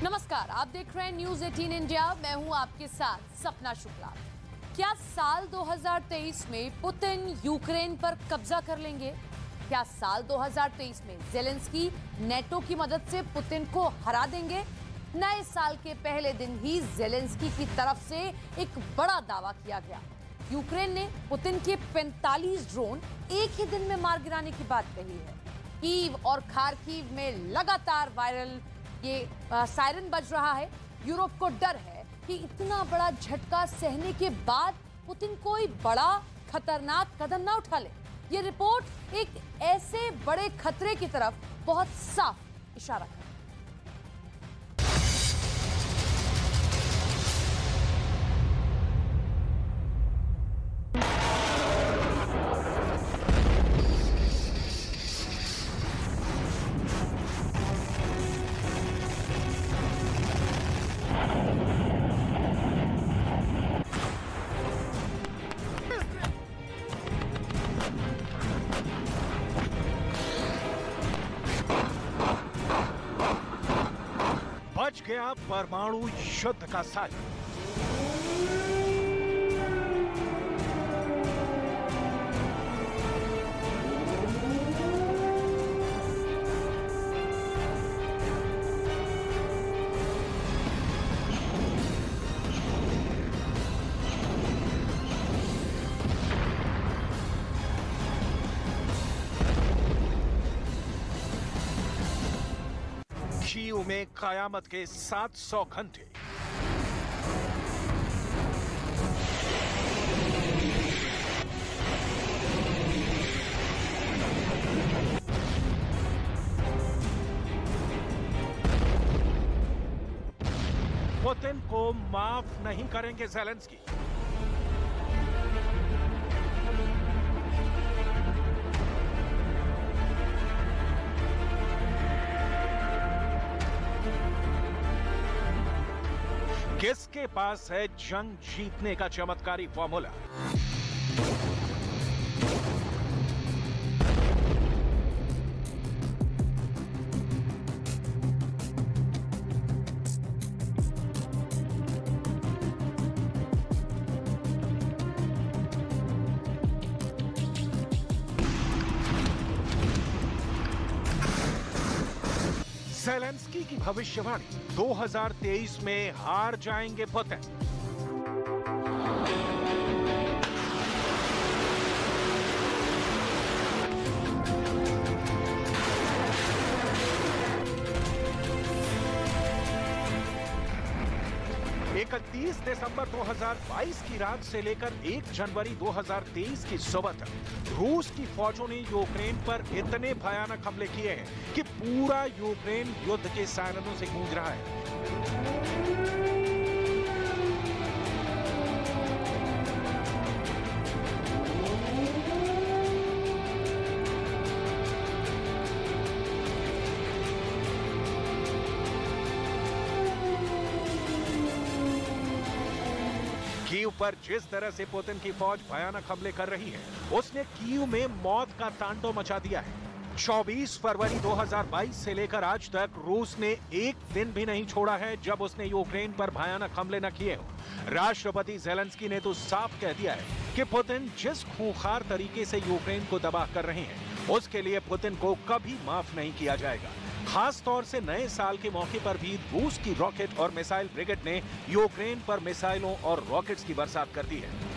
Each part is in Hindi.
नमस्कार, आप देख रहे हैं न्यूज 18 इंडिया। मैं हूं आपके साथ सपना शुक्ला। क्या साल 2023 में पुतिन यूक्रेन पर कब्जा कर लेंगे? क्या साल 2023 में ज़ेलेंस्की नेटो की मदद से पुतिन को हरा देंगे? नए साल के पहले दिन ही ज़ेलेंस्की की तरफ से एक बड़ा दावा किया गया। यूक्रेन ने पुतिन के 45 ड्रोन एक ही दिन में मार गिराने की बात कही है। कीव और खार्किव में लगातार वायरल ये सायरन बज रहा है। यूरोप को डर है कि इतना बड़ा झटका सहने के बाद पुतिन कोई बड़ा खतरनाक कदम ना उठा ले। ये रिपोर्ट एक ऐसे बड़े खतरे की तरफ बहुत साफ इशारा करती है। बच गया परमाणु युद्ध का साज। कीव में कयामत के 700 घंटे। पुतिन को माफ नहीं करेंगे ज़ेलेंस्की। किसके पास है जंग जीतने का चमत्कारी फॉर्मूला? ज़ेलेंस्की की भविष्यवाणी, 2023 में हार जाएंगे पुतिन। इकतीस दिसंबर 2022 की रात से लेकर 1 जनवरी 2023 की सुबह तक रूस की फौजों ने यूक्रेन पर इतने भयानक हमले किए हैं कि पूरा यूक्रेन युद्ध के सायरनों से गूंज रहा है। कीव पर जिस तरह से पुतिन की फौज भयानक हमले कर रही है, उसने कीव में मौत का तांडव मचा दिया है। 24 फरवरी 2022 से लेकर आज तक रूस ने एक दिन भी नहीं छोड़ा है जब उसने यूक्रेन पर भयानक हमले न किए हो। राष्ट्रपति ज़ेलेंस्की ने तो साफ कह दिया है कि पुतिन जिस खूंखार तरीके से यूक्रेन को तबाह कर रहे हैं, उसके लिए पुतिन को कभी माफ नहीं किया जाएगा। खास तौर से नए साल के मौके पर भी रूस की रॉकेट और मिसाइल ब्रिगेड ने यूक्रेन पर मिसाइलों और रॉकेट्स की बरसात कर दी है।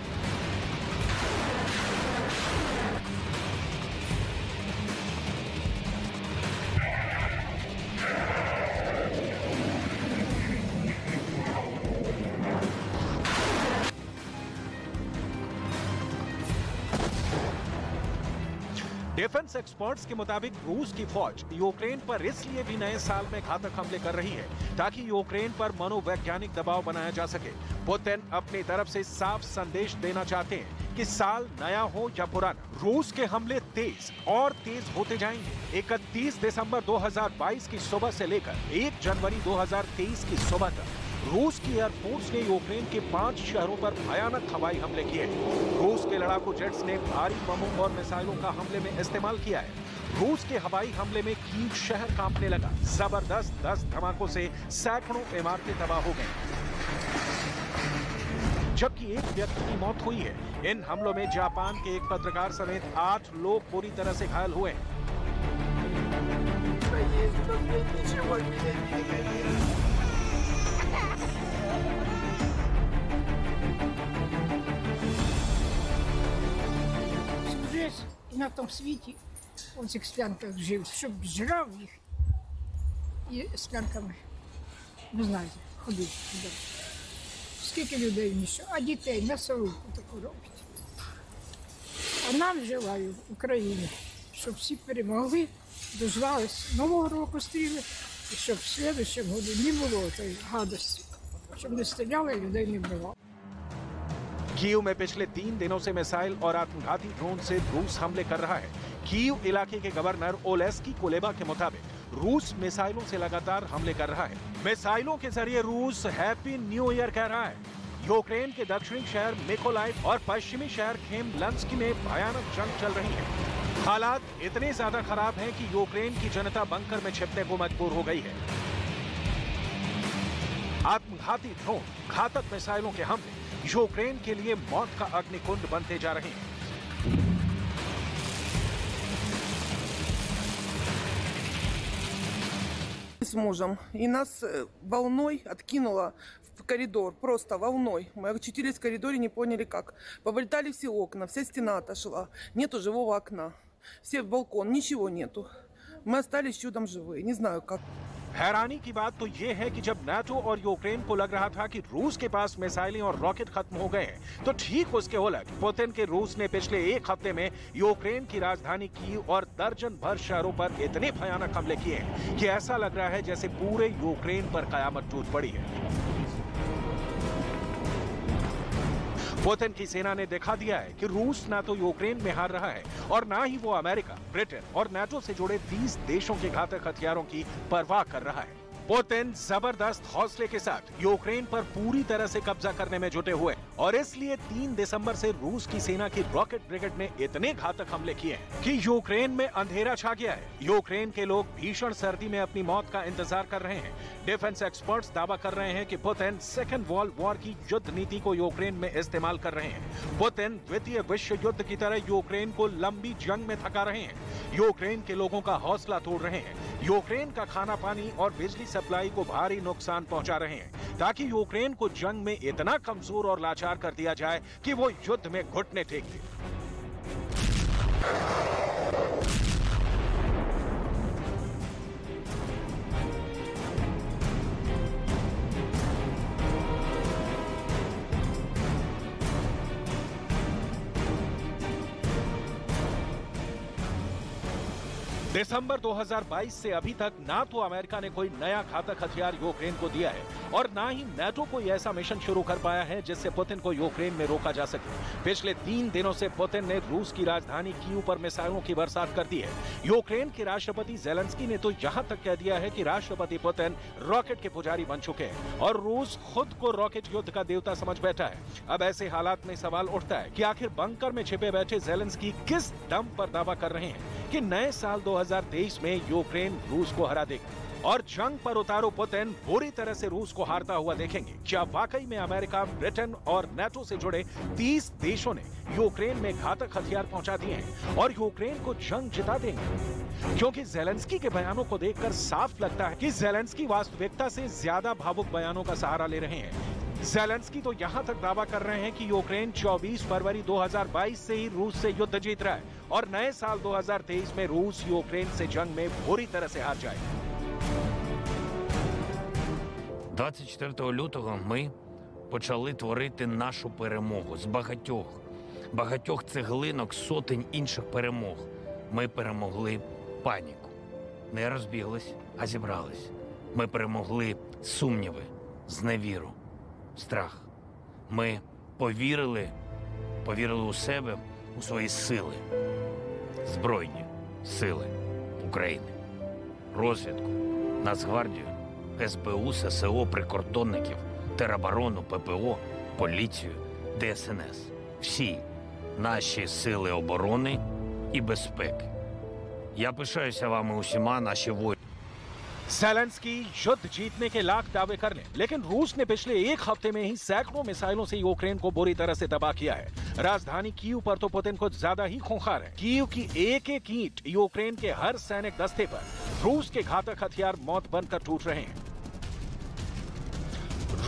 डिफेंस एक्सपर्ट्स के मुताबिक रूस की फौज यूक्रेन पर इसलिए भी नए साल में घातक हमले कर रही है ताकि यूक्रेन पर मनोवैज्ञानिक दबाव बनाया जा सके। पुतिन अपनी तरफ से साफ संदेश देना चाहते हैं कि साल नया हो या पुराना, रूस के हमले तेज और तेज होते जाएंगे। 31 दिसंबर 2022 की सुबह से लेकर 1 जनवरी 2023 की सुबह तक रूस की एयरफोर्स ने यूक्रेन के 5 शहरों पर भयानक हवाई हमले किए। रूस के लड़ाकू जेट्स ने भारी बमों और मिसाइलों का हमले में इस्तेमाल किया है। रूस के हवाई हमले में कीव शहर कांपने लगा। जबरदस्त 10 धमाकों से सैकड़ों इमारतें तबाह हो गईं, जबकि एक व्यक्ति की मौत हुई है। इन हमलों में जापान के एक पत्रकार समेत 8 लोग बुरी तरह से घायल हुए हैं। На том світі, он в цих склянках жив, щоб жрав їх і склянками, не знаєте, ходив туди. Скільки людей нічого, а дітей м'ясорубку таку робить. А нам желаю в Україні, щоб всі перемогли, дождались Нового року стріли, і щоб в слідчому году не було тієї гадості, щоб не стріляли і людей не вбивали. कीव में पिछले 3 दिनों से मिसाइल और आत्मघाती ड्रोन से रूस हमले कर रहा है। कीव इलाके के गवर्नर ओलेस्की कोलेबा के मुताबिक रूस मिसाइलों से लगातार हमले कर रहा है। मिसाइलों के जरिए रूस हैप्पी न्यू ईयर कह रहा है। यूक्रेन के दक्षिणी शहर मिकोलाइव और पश्चिमी शहर खेमलंस्की में भयानक जंग चल रही है। हालात इतने ज्यादा खराब हैं कि यूक्रेन की जनता बंकर में छिपने को मजबूर हो गई है। आत्मघाती ड्रोन, घातक मिसाइलों के हमले यूक्रेन के लिए मौत का अग्निकुंड बनते जा रहे हैं। С мужем, и нас волной откинуло в коридор, просто волной. Мы очутились в коридоре, не поняли как. Повылетали все окна, вся стена отошла, нету живого окна. Все в балкон, ничего нету. Мы остались чудом живые, не знаю как. हैरानी की बात तो ये है कि जब नाटो और यूक्रेन को लग रहा था कि रूस के पास मिसाइलें और रॉकेट खत्म हो गए हैं, तो ठीक उसके उलट पुतिन के रूस ने पिछले एक हफ्ते में यूक्रेन की राजधानी कीव और दर्जन भर शहरों पर इतने भयानक हमले किए हैं कि ऐसा लग रहा है जैसे पूरे यूक्रेन पर कयामत टूट पड़ी है। पुतिन की सेना ने दिखा दिया है कि रूस ना तो यूक्रेन में हार रहा है और ना ही वो अमेरिका, ब्रिटेन और नाटो से जुड़े 30 देशों के घातक हथियारों की परवाह कर रहा है। पुतिन जबरदस्त हौसले के साथ यूक्रेन पर पूरी तरह से कब्जा करने में जुटे हुए और इसलिए 3 दिसंबर से रूस की सेना की रॉकेट ब्रिगेड ने इतने घातक हमले किए हैं कि यूक्रेन में अंधेरा छा गया है। यूक्रेन के लोग भीषण सर्दी में अपनी मौत का इंतजार कर रहे हैं। डिफेंस एक्सपर्ट्स दावा कर रहे हैं कि पुतिन सेकेंड वर्ल्ड वॉर की युद्ध नीति को यूक्रेन में इस्तेमाल कर रहे हैं। पुतिन द्वितीय विश्व युद्ध की तरह यूक्रेन को लंबी जंग में थका रहे हैं। यूक्रेन के लोगों का हौसला तोड़ रहे हैं। यूक्रेन का खाना पानी और बिजली सप्लाई को भारी नुकसान पहुंचा रहे हैं ताकि यूक्रेन को जंग में इतना कमजोर और लाचार कर दिया जाए कि वो युद्ध में घुटने टेक दे। दिसंबर 2022 से अभी तक ना तो अमेरिका ने कोई नया घातक हथियार यूक्रेन को दिया है और ना ही नाटो कोई ऐसा मिशन शुरू कर पाया है जिससे पुतिन को यूक्रेन में रोका जा सके। पिछले 3 दिनों से पुतिन ने रूस की राजधानी कीव पर मिसाइलों की बरसात कर दी है। यूक्रेन के राष्ट्रपति ज़ेलेंस्की ने तो यहां तक कह दिया है कि राष्ट्रपति पुतिन रॉकेट के पुजारी बन चुके हैं और रूस खुद को रॉकेट युद्ध का देवता समझ बैठा है। अब ऐसे हालात में सवाल उठता है कि आखिर बंकर में छिपे बैठे ज़ेलेंस्की किस दम पर दावा कर रहे हैं कि नए साल 2023 में यूक्रेन रूस को हरा देगा और जंग पर उतारू पुतिन बुरी तरह से रूस को हारता हुआ देखेंगे। क्या वाकई में अमेरिका, ब्रिटेन और नाटो से जुड़े 30 देशों ने यूक्रेन में घातक हथियार पहुंचा दिए हैं और यूक्रेन को जंग जिता देंगे? क्योंकि ज़ेलेंस्की के बयानों को देखकर साफ लगता है कि ज़ेलेंस्की वास्तविकता से ज्यादा भावुक बयानों का सहारा ले रहे हैं। ज़ेलेंस्की तो यहां तक दावा कर रहे हैं कि यूक्रेन 24 फरवरी 2022 से ही रूस से युद्ध जीत रहा है और नए साल 2023 में रूस यूक्रेन से जंग में बुरी तरह से हार जाएगा। 24 лютого ми почали творити нашу перемогу з багатьох цеглинок, сотень інших перемог. Ми перемогли паніку. Не розбіглись, а зібрались. Ми перемогли сумніви, зневіру, страх. Ми повірили повірили у себе, у свої сили. Збройні сили України. Розвідку, Нацгвардію, СБУ, ССО, прикордонників, тероборону, ППО, поліцію, ДСНС. Всі наші сили оборони і безпеки. Я пишаюся вами усіма, наші воїни. ज़ेलेंस्की युद्ध जीतने के लाख दावे कर लें, लेकिन रूस ने पिछले एक हफ्ते में ही सैकड़ों मिसाइलों से यूक्रेन को बुरी तरह से तबाह किया है। राजधानी कीव पर तो पुतिन कुछ ज्यादा ही खूंखार है। कीव की एक एक ईंट यूक्रेन के हर सैनिक दस्ते पर रूस के घातक हथियार मौत बनकर टूट रहे हैं।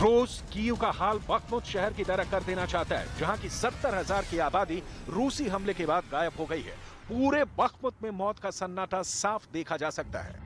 रूस कीव का हाल बख्मुत शहर की तरह कर देना चाहता है, जहां की 70,000 की आबादी रूसी हमले के बाद गायब हो गई है। पूरे बख्मुत में मौत का सन्नाटा साफ देखा जा सकता है।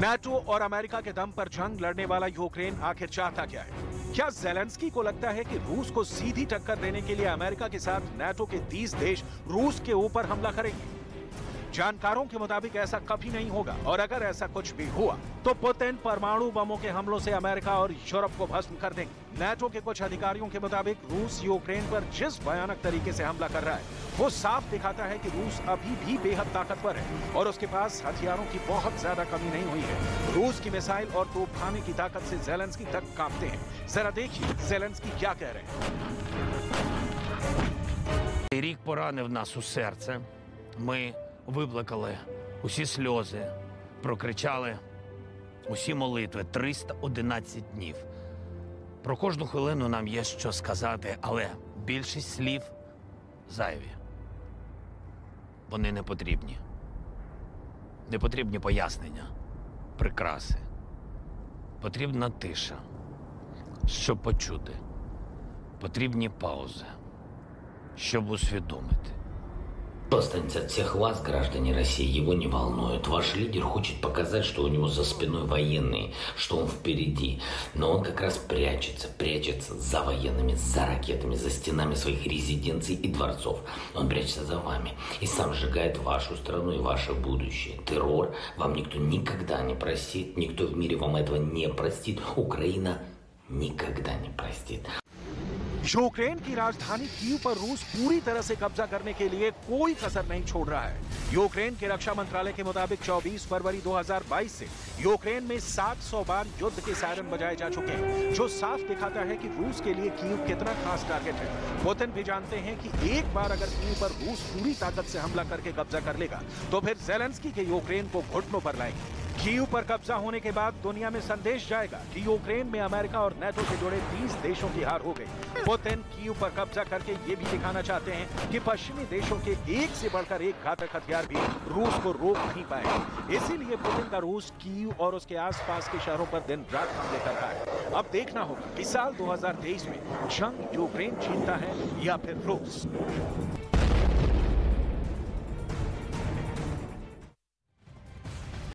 नाटो और अमेरिका के दम पर जंग लड़ने वाला यूक्रेन आखिर चाहता क्या है? क्या ज़ेलेंस्की को लगता है कि रूस को सीधी टक्कर देने के लिए अमेरिका के साथ नाटो के 30 देश रूस के ऊपर हमला करेंगे? जानकारों के मुताबिक ऐसा कभी नहीं होगा, और अगर ऐसा कुछ भी हुआ तो पुतिन परमाणु बमों के हमलों से अमेरिका और यूरोप को भस्म कर देंगे। नाटो के कुछ अधिकारियों के मुताबिक रूस यूक्रेन पर जिस भयानक तरीके से हमला कर रहा है, वो साफ दिखाता है कि रूस अभी भी बेहद ताकतवर है और उसके पास हथियारों की बहुत ज्यादा कमी नहीं हुई है। रूस की मिसाइल और तोपखाने की ताकत से ज़ेलेंस्की तक कांपते हैं। जरा देखिए ज़ेलेंस्की क्या कह रहे हैं। Рік поранив нас у серце. Ми виплакали усі сльози, прокричали усі молитви 311 днів. Про кожну хвилину нам є що сказати, але більшість слів зайві. Вони не потрібні. Не потрібні пояснення, прикраси. Потрібна тиша, щоб почути. Потрібні паузи, щоб усвідомити. Что останется от всех вас, граждане России, его не волнует. Ваш лидер хочет показать, что у него за спиной военные, что он впереди. Но он как раз прячется за военными, за ракетами, за стенами своих резиденций и дворцов. Он прячется за вами и сам сжигает вашу страну и ваше будущее. Террор вам никто никогда не простит, никто в мире вам этого не простит. Украина никогда не простит. यूक्रेन की राजधानी कीव पर रूस पूरी तरह से कब्जा करने के लिए कोई कसर नहीं छोड़ रहा है। यूक्रेन के रक्षा मंत्रालय के मुताबिक 24 फरवरी 2022 से यूक्रेन में 700 बार युद्ध के सायरन बजाए जा चुके हैं, जो साफ दिखाता है कि रूस के लिए कीव कितना खास टारगेट है। पुतिन भी जानते हैं कि एक बार अगर कीव पर रूस पूरी ताकत से हमला करके कब्जा कर लेगा तो फिर ज़ेलेंस्की के यूक्रेन को घुटनों पर लाएंगे। कीव पर कब्जा होने के बाद दुनिया में संदेश जाएगा कि यूक्रेन में अमेरिका और नाटो से जुड़े 30 देशों की हार हो गई। पुतिन कीव पर कब्जा करके ये भी दिखाना चाहते हैं कि पश्चिमी देशों के एक से बढ़कर एक घातक हथियार भी रूस को रोक नहीं पाएंगे। इसीलिए पुतिन का रूस कीव और उसके आसपास के शहरों पर दिन रात हमले कर रहा है। अब देखना होगा कि साल 2023 में जंग यूक्रेन जीतता है या फिर रूस।